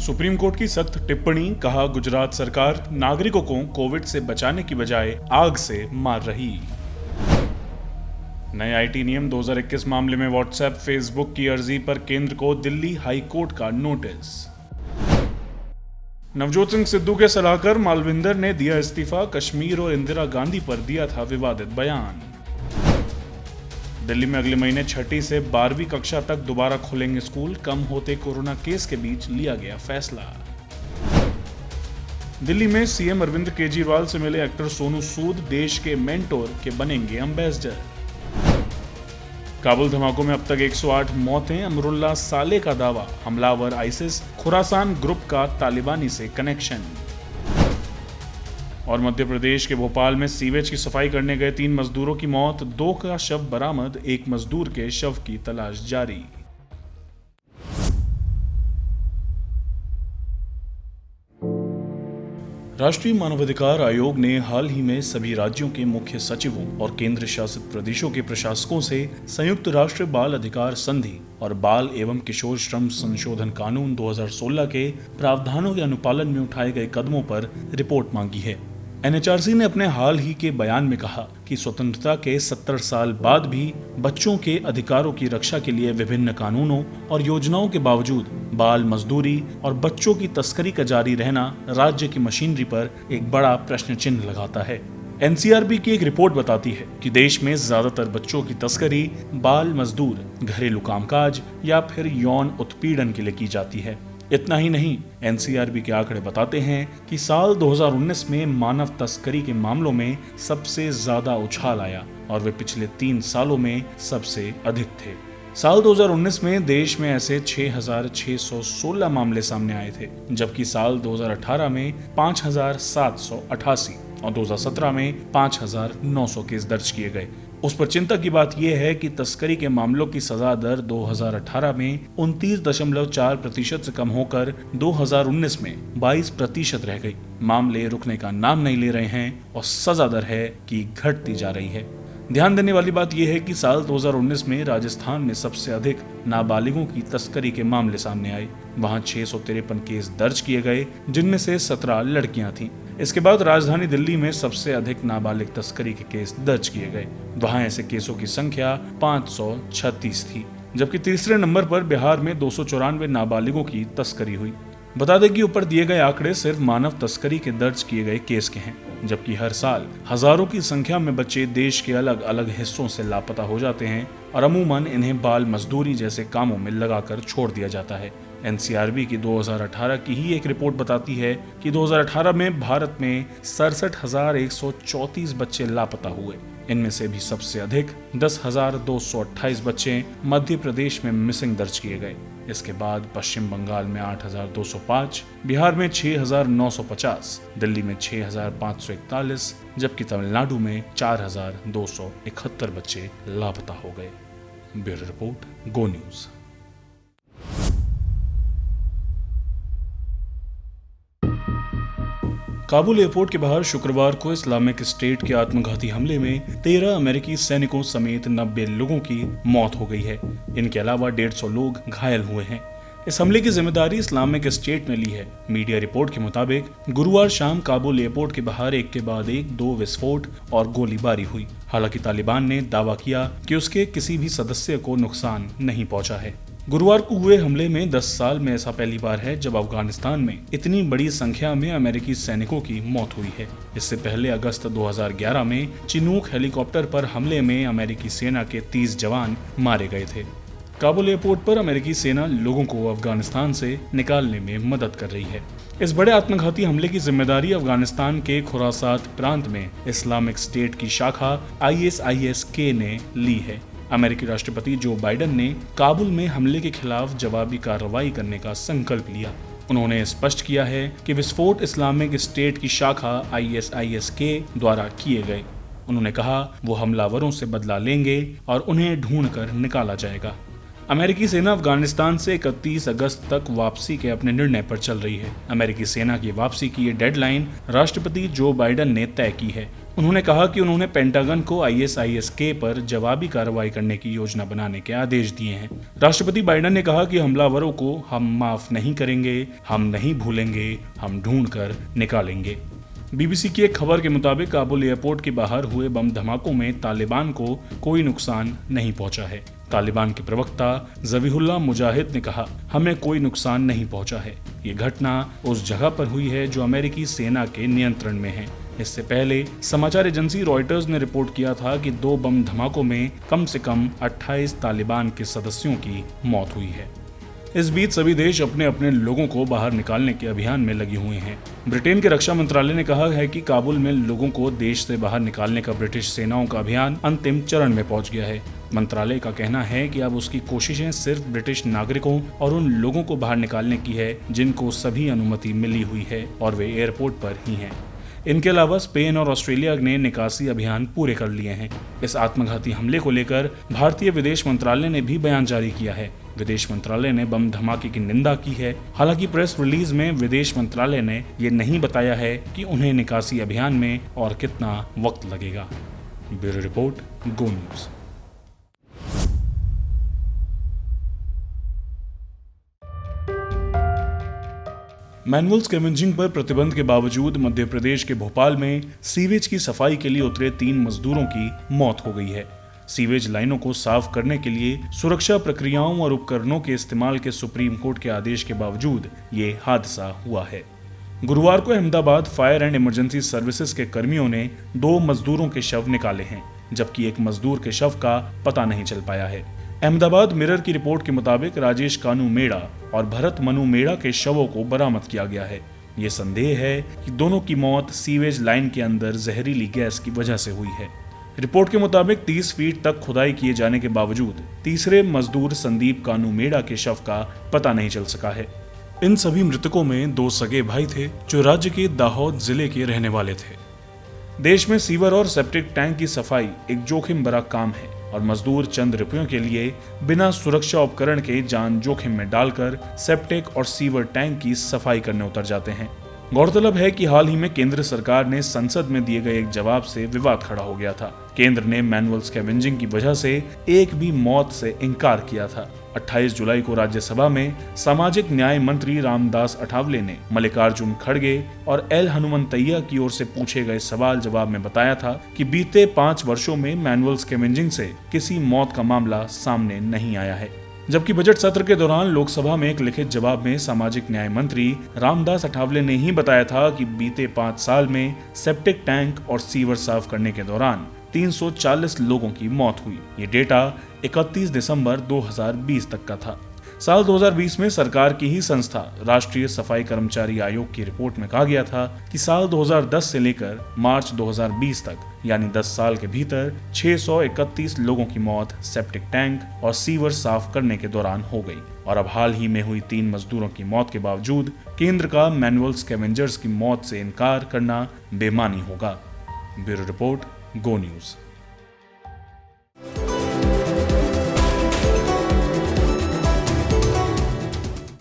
Supreme court की सख्त टिप्पणी, कहा गुजरात सरकार नागरिकों को कोविड से बचाने की बजाय आग से मार रही। नए आईटी नियम 2021 मामले में व्हाट्सएप फेसबुक की अर्जी पर केंद्र को दिल्ली हाई कोर्ट का नोटिस। नवजोत सिंह सिद्धू के सलाहकार मालविंदर ने दिया इस्तीफा, कश्मीर और इंदिरा गांधी पर दिया था विवादित बयान। दिल्ली में अगले महीने 6ठी से 12वीं कक्षा तक दोबारा खुलेंगे स्कूल, कम होते कोरोना केस के बीच लिया गया फैसला। दिल्ली में सीएम अरविंद केजरीवाल से मिले एक्टर सोनू सूद, देश के मेंटोर के बनेंगे एम्बेसडर। काबुल धमाकों में अब तक 108 मौतें, अमरुल्लाह साले का दावा, हमलावर आइसिस, खुरासान ग्रुप का तालिबानी से कनेक्शन। और मध्य प्रदेश के भोपाल में सीवेज की सफाई करने गए 3 मजदूरों की मौत, 2 का शव बरामद, 1 मजदूर के शव की तलाश जारी। राष्ट्रीय मानवाधिकार आयोग ने हाल ही में सभी राज्यों के मुख्य सचिवों और केंद्र शासित प्रदेशों के प्रशासकों से संयुक्त राष्ट्र बाल अधिकार संधि और बाल एवं किशोर श्रम संशोधन कानून 2016 के प्रावधानों के अनुपालन में उठाए गए कदमों पर रिपोर्ट मांगी है। एनएचआरसी ने अपने हाल ही के बयान में कहा कि स्वतंत्रता के 70 साल बाद भी बच्चों के अधिकारों की रक्षा के लिए विभिन्न कानूनों और योजनाओं के बावजूद बाल मजदूरी और बच्चों की तस्करी का जारी रहना राज्य की मशीनरी पर एक बड़ा प्रश्न चिन्ह लगाता है। एनसीआरबी की एक रिपोर्ट बताती है कि देश में ज्यादातर बच्चों की तस्करी बाल मजदूर, घरेलू कामकाज या फिर यौन उत्पीड़न के लिए की जाती है। इतना ही नहीं, एनसीआरबी के आंकड़े बताते हैं कि साल 2019 में मानव तस्करी के मामलों में सबसे ज्यादा उछाल आया और वे पिछले 3 सालों में सबसे अधिक थे। साल 2019 में देश में ऐसे 6,616 मामले सामने आए थे, जबकि साल 2018 में 5,788 और 2017 में 5,900 केस दर्ज किए गए। उस पर चिंता की बात यह है कि तस्करी के मामलों की सजा दर 2018 में 29.4% से कम होकर 2019 में 22% रह गई। मामले रुकने का नाम नहीं ले रहे हैं और सजा दर है कि घटती जा रही है। ध्यान देने वाली बात यह है कि साल 2019 में राजस्थान में सबसे अधिक नाबालिगों की तस्करी के मामले सामने आए। वहां 653 केस दर्ज किए गए, जिनमें से 17 लड़कियां थीं। इसके बाद राजधानी दिल्ली में सबसे अधिक नाबालिग तस्करी के केस दर्ज किए गए। वहां ऐसे केसों की संख्या 536 थी, जबकि तीसरे नंबर पर बिहार में 294 नाबालिगों की तस्करी हुई। बता दें कि ऊपर दिए गए आंकड़े सिर्फ मानव तस्करी के दर्ज किए गए केस के हैं, जबकि हर साल हजारों की संख्या में बच्चे देश के अलग अलग हिस्सों से लापता हो जाते हैं और अमूमन इन्हें बाल मजदूरी जैसे कामों में लगाकर छोड़ दिया जाता है। एनसीआरबी की 2018 की ही एक रिपोर्ट बताती है कि 2018 में भारत में 67,134 बच्चे लापता हुए। इनमें से भी सबसे अधिक 10,228 बच्चे मध्य प्रदेश में मिसिंग दर्ज किए गए। इसके बाद पश्चिम बंगाल में 8,205, बिहार में 6,950, दिल्ली में 6,541, जबकि तमिलनाडु में 4,271 बच्चे लापता हो गए। ब्यूरो रिपोर्ट, गो न्यूज। काबुल एयरपोर्ट के बाहर शुक्रवार को इस्लामिक स्टेट के आत्मघाती हमले में 13 अमेरिकी सैनिकों समेत 90 लोगों की मौत हो गई है। इनके अलावा 150 लोग घायल हुए हैं। इस हमले की जिम्मेदारी इस्लामिक स्टेट ने ली है। मीडिया रिपोर्ट के मुताबिक गुरुवार शाम काबुल एयरपोर्ट के बाहर एक के बाद एक 2 विस्फोट और गोलीबारी हुई। हालांकि तालिबान ने दावा किया कि उसके किसी भी सदस्य को नुकसान नहीं पहुंचा है। गुरुवार को हुए हमले में 10 साल में ऐसा पहली बार है जब अफगानिस्तान में इतनी बड़ी संख्या में अमेरिकी सैनिकों की मौत हुई है। इससे पहले अगस्त 2011 में चिनूक हेलीकॉप्टर पर हमले में अमेरिकी सेना के 30 जवान मारे गए थे। काबुल एयरपोर्ट पर अमेरिकी सेना लोगों को अफगानिस्तान से निकालने में मदद कर रही है। इस बड़े आत्मघाती हमले की जिम्मेदारी अफगानिस्तान के खुरासात प्रांत में इस्लामिक स्टेट की शाखा ISIS-K ने ली है। अमेरिकी राष्ट्रपति जो बाइडेन ने काबुल में हमले के खिलाफ जवाबी कार्रवाई करने का संकल्प लिया। उन्होंने स्पष्ट किया है कि विस्फोट इस्लामिक स्टेट की शाखा ISIS-K द्वारा किए गए। उन्होंने कहा वो हमलावरों से बदला लेंगे और उन्हें ढूंढकर निकाला जाएगा। अमेरिकी सेना अफगानिस्तान से 31 अगस्त तक वापसी के अपने निर्णय पर चल रही है। अमेरिकी सेना की वापसी की ये डेडलाइन राष्ट्रपति जो बाइडेन ने तय की है। उन्होंने कहा कि उन्होंने पेंटागन को ISIS-K पर जवाबी कार्रवाई करने की योजना बनाने के आदेश दिए हैं। राष्ट्रपति बाइडेन ने कहा कि हमलावरों को हम माफ नहीं करेंगे, हम नहीं भूलेंगे, हम ढूंढ कर निकालेंगे। BBC की एक खबर के मुताबिक काबुल एयरपोर्ट के बाहर हुए बम धमाकों में तालिबान को कोई नुकसान नहीं पहुंचा है। तालिबान के प्रवक्ता ज़बीहुल्लाह मुजाहिद ने कहा, हमें कोई नुकसान नहीं पहुंचा है। ये घटना उस जगह पर हुई है जो अमेरिकी सेना के नियंत्रण में है। इससे पहले समाचार एजेंसी रॉयटर्स ने रिपोर्ट किया था कि 2 बम धमाकों में कम से कम 28 तालिबान के सदस्यों की मौत हुई है। इस बीच सभी देश अपने अपने लोगों को बाहर निकालने के अभियान में लगे हुए हैं। ब्रिटेन के रक्षा मंत्रालय ने कहा है कि काबुल में लोगों को देश से बाहर निकालने का ब्रिटिश सेनाओं का अभियान अंतिम चरण में पहुंच गया है। मंत्रालय का कहना है कि अब उसकी कोशिशें सिर्फ ब्रिटिश नागरिकों और उन लोगों को बाहर निकालने की है जिनको सभी अनुमति मिली हुई है और वे एयरपोर्ट पर ही हैं। इनके अलावा स्पेन और ऑस्ट्रेलिया ने निकासी अभियान पूरे कर लिए हैं। इस आत्मघाती हमले को लेकर भारतीय विदेश मंत्रालय ने भी बयान जारी किया है। विदेश मंत्रालय ने बम धमाके की निंदा की है। हालांकि प्रेस रिलीज में विदेश मंत्रालय ने ये नहीं बताया है कि उन्हें निकासी अभियान में और कितना वक्त लगेगा। ब्यूरो रिपोर्ट, गो न्यूज। मैनुअल स्कैवेंजिंग पर प्रतिबंध के बावजूद मध्य प्रदेश के भोपाल में सीवेज की सफाई के लिए उतरे 3 मजदूरों की मौत हो गई है। सीवेज लाइनों को साफ करने के लिए सुरक्षा प्रक्रियाओं और उपकरणों के इस्तेमाल के सुप्रीम कोर्ट के आदेश के बावजूद ये हादसा हुआ है। गुरुवार को Ahmedabad fire and emergency services के कर्मियों ने 2 मजदूरों के शव निकाले हैं, जबकि एक मजदूर के शव का पता नहीं चल पाया है। अहमदाबाद मिरर की रिपोर्ट के मुताबिक राजेश कानू मेड़ा और भरत मनु मेड़ा के शवों को बरामद किया गया है। ये संदेह है कि दोनों की मौत सीवेज लाइन के अंदर जहरीली गैस की वजह से हुई है। रिपोर्ट के मुताबिक 30 फीट तक खुदाई किए जाने के बावजूद तीसरे मजदूर संदीप कानू मेड़ा के शव का पता नहीं चल सका है। इन सभी मृतकों में 2 सगे भाई थे जो राज्य के दाहोद जिले के रहने वाले थे। देश में सीवर और सेप्टिक टैंक की सफाई एक जोखिम भरा काम है और मजदूर चंद रुपयों के लिए बिना सुरक्षा उपकरण के जान जोखिम में डालकर सेप्टिक और सीवर टैंक की सफाई करने उतर जाते हैं। गौरतलब है कि हाल ही में केंद्र सरकार ने संसद में दिए गए एक जवाब से विवाद खड़ा हो गया था। केंद्र ने मैनुअल स्कैवेंजिंग की वजह से एक भी मौत से इनकार किया था। 28 जुलाई को राज्यसभा में सामाजिक न्याय मंत्री रामदास अठावले ने मल्लिकार्जुन खड़गे और एल हनुमंतैया की ओर से पूछे गए सवाल जवाब में बताया था कि बीते 5 वर्षों में मैनुअल स्कैवेंजिंग से किसी मौत का मामला सामने नहीं आया है। जबकि बजट सत्र के दौरान लोकसभा में एक लिखित जवाब में सामाजिक न्याय मंत्री रामदास अठावले ने ही बताया था कि बीते 5 साल में सेप्टिक टैंक और सीवर साफ करने के दौरान 340 लोगों की मौत हुई। ये डेटा 31 दिसंबर 2020 तक का था। साल 2020 में सरकार की ही संस्था राष्ट्रीय सफाई कर्मचारी आयोग की रिपोर्ट में कहा गया था कि साल 2010 से लेकर मार्च 2020 तक यानी 10 साल के भीतर 631 लोगों की मौत सेप्टिक टैंक और सीवर साफ करने के दौरान हो गई। और अब हाल ही में हुई 3 मजदूरों की मौत के बावजूद केंद्र का मैनुअल स्कैवेंजर्स की मौत से इनकार करना बेमानी होगा। ब्यूरो रिपोर्ट, गो न्यूज।